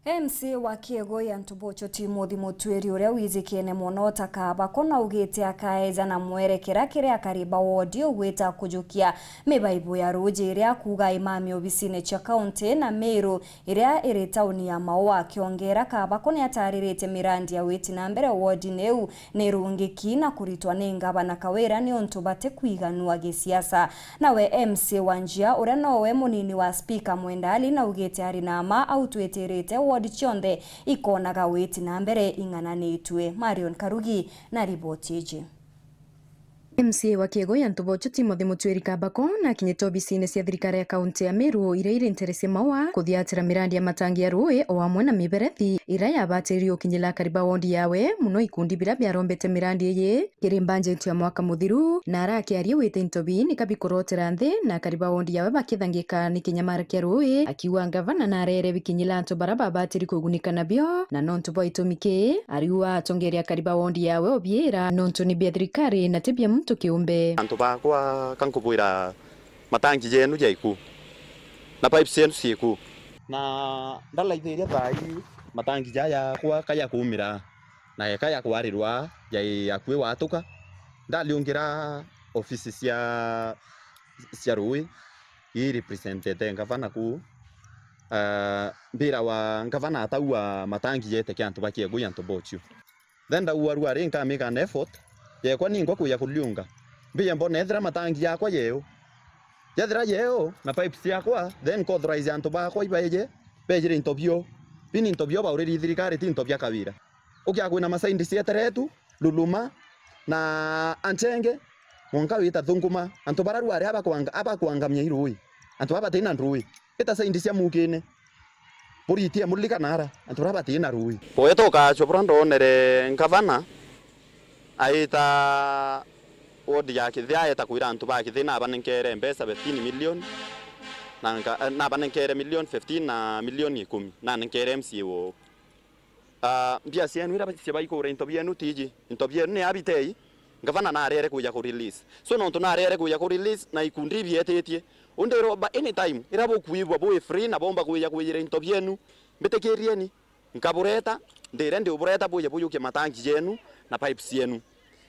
MC wa Kiegoi Antubocho Timothy Mutwiri uria wizikiene muno takaba kona ugite akaeza na mwerekera kiria kariba wodi ugwita kujukia mibaibu ya ruji iria kuga imami obisine cha county na Meru iria iri tauni ya Maua akiongera kaba kona yataririte mirandi ya witi na mbere wodi neu nerungiki na kuritwa nengaba na kawera ni ontubate kuiganua gisiasa. Nawe MC Wanjia uria nowe munini wa speaker Mwendali na ugite ari nama au tweterete wodi chonde ikonaga witi na mbere ing'ananitwe. Marion Karugi na riboti iji. MC wa Kiegoi Antubocho Timothy Mutwiri kabako na kinyito obisine cia thirikari ya kaunti ya Meru iria iri interese Maua kuthiatira mirandi ya matangi ya rui o amwe na miberethi iria yabatirio kinyila kariba wondi yawe muno ikundi bira byarombete mirandi iyi kiri budget ya mwaka muthiru na arakiaria wite intobi ni kabikorotera nthi na kariba wondi yawe bakithangika ni kinyamara kia rui akiwa gavana na arere bikinyila antu bara babatiri kugunika nabio na nontu bo itumike ariwa atongeria kariba wondi yawe obiera nontu ni bia thirikari na tibia tukiumbe antu bakwa kankubwira matangi jenu jaiku na pipes yenu siku na ndala itheria thai matangi jaya kwa kaya kumira na kaya kwarirwa jai akwe watuka ndaliungira ofisi cia rui i represented gavana ku mbira wa gavana ataua matangi jete kya antu bakiegoi Antubocho then da uaru ari nka make an effort ye kwa ningo kuya kuliunga mbiye mbona ethira matangi yakwa yeo yethira yeo na pipes yakwa then authorize antu bakwa ibaje bejire intobio bini intobio ba uriri thirikari ti intobia kabira ukia kwina masaindi cieteretu luluma na anchenge monka wita thunguma antu bararu ari aba kuangamia irui antu baba tina rui ita saindi cia mukine buritie mulika nara antu baba tina rui poetoka choprando onere gavana aita wodi ya kithia eta kuira antu ba kithina abanenkere mbesa 15 million na abanenkere million 15 na million 10 na nenkere MCO bia sienu ira cia iko rento bienu tiji into bienu ne abitei gavana na arere kuja ku release so no tuna arere kuja ku release na ikundi bietetie unde roba anytime ira bo kuibwa bo free na bomba kuja kuira into bienu mbetekerieni nkabureta ndire ndi ubureta boye boyuke matangi yenu na pipes yenu.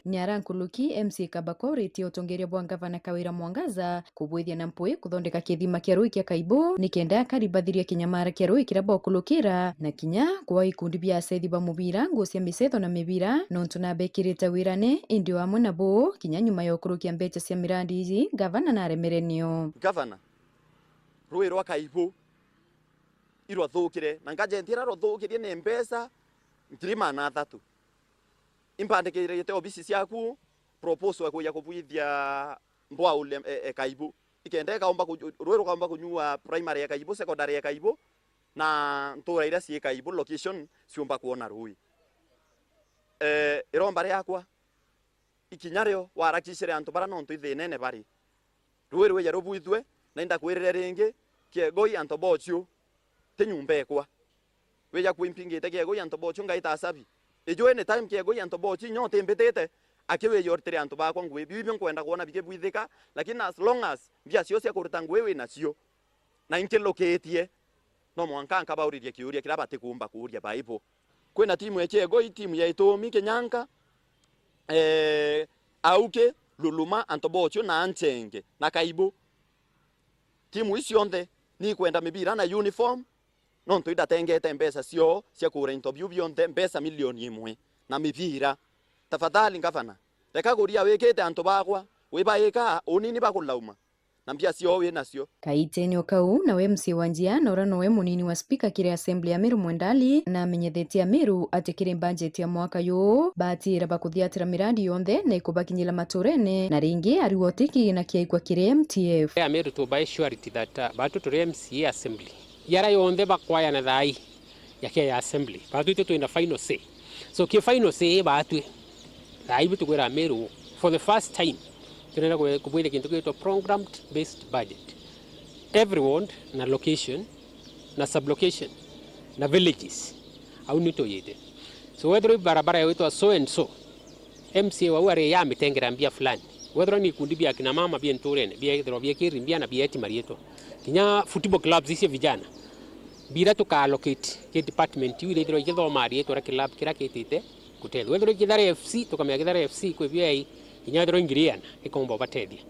Nyarankuluki MC Kabako reti utongeria bwa gavana Kawira Mwangaza kubwithia na mpui kuthondeka kithima kia rui kia Kaibo nikenda karibathiria kinyamara kia rui kirabo kulukira na kinya kwa ikundi bia sethi ba mubira ngucia misetho na mibira nontu na bekirite wirane indi wamwe na bo kinya nyuma ya ukurukia mbecha cia mirandi ici gavana na remerenio gavana rui rwa Kaibo irwa thukire na ngajentira ro thukirie ne mbesa ngirima na 3 impandikire yete obisi ciaku proposal kuya kubwithia mbwa ule Kaibo ikende kaomba rwero kaomba kunyua primary ya Kaibo secondary ya Kaibo na ntura ira ci Kaibo location ciumba kuona rui iromba yakwa ikinyario warakicire antu bara nontu ithinene bari rwero ya robwithwe na inda kwirire ringi Kiegoi Antubocho tenyumba ekwa weja kuimpingite Kiegoi Antubocho ngaita sabi ejo ene time Kiegoi Antubocho nyote mbetete akiwe yortere antu bakwa ngwe bibi nkwenda kuona bike bwithika lakini as long as bia cio cia kuruta ngwewe nacio na inkeloketie no mwanka nkabauririe kiuria kirabate kumba kuuria Bible kwena timu ya Kiegoi timu ya Itomi Kenyanka auke Luluma Antubocho na Anchenge na Kaibo timu icio nthe ni kwenda mibira na uniform nontu idatengete mbesa cio cia kura interview bionde mbesa milioni 1 na mibira tafadhali gavana reka guria wikite antu bakwa wibaika unini bakulauma na mbia cio we nacio kaiteni okau na we MC Wanjia na urano we munini wa speaker kire assembly ya Meru Mwendali na amenyethetia Meru atikire budget ya mwaka yu batira bakuthiatira mirandi yonthe na ikubakinyila maturene na ringi ariwotiki na kiaikwa kire MTF ya Meru to buy surety that batu to MCA assembly yara yonthe bakwaya na thai yake ya assembly batu ite to final say so ki final say batu thai bitu kwera Meru for the first time tunenda kubwile kintu kito programmed based budget every ward na location na sublocation na villages au nito yete so whether barabara yetu so and so MCA wa wale ya mitengera mbia fulani whether ni kundi bia kina mama bia nturene bia hidro bia kirimbia na bia eti marieto kinya football clubs isi vijana bira tukallocate ke department yu ithiro igithoma rietwa kilab kira kitite kutethwa ithiro Githare FC tukamenya Githare FC kwi VA inya ithiro ingiriana ikomba batethia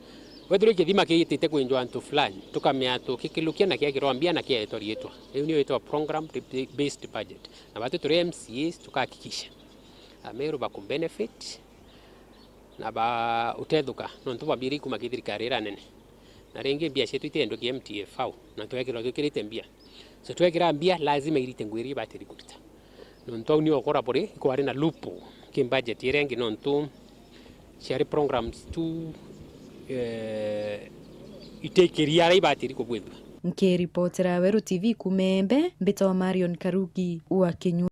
wethiro kithima kitite kwinjwa antu fulani tukamenya tukikilukia na kiagirwa mbia na kietwa rietwa hiyo ni itwa program based budget na watu turi MCAs tukahakikisha Ameru ba benefit na ba utethuka nontu babiri kuma githirikari nene na ringi mbia cietu itendo ki MTF au na twekirwa tukirite mbia so twekira mbia lazima irite ngwiri batiri kuruta nontu ni okora buri kwari na lupo ki budget irengi nontu ciari programs tu itekeria rai batiri kubwithwa nkiripotera Weru TV kumembe mbito Marion Karugi wa Kinyu.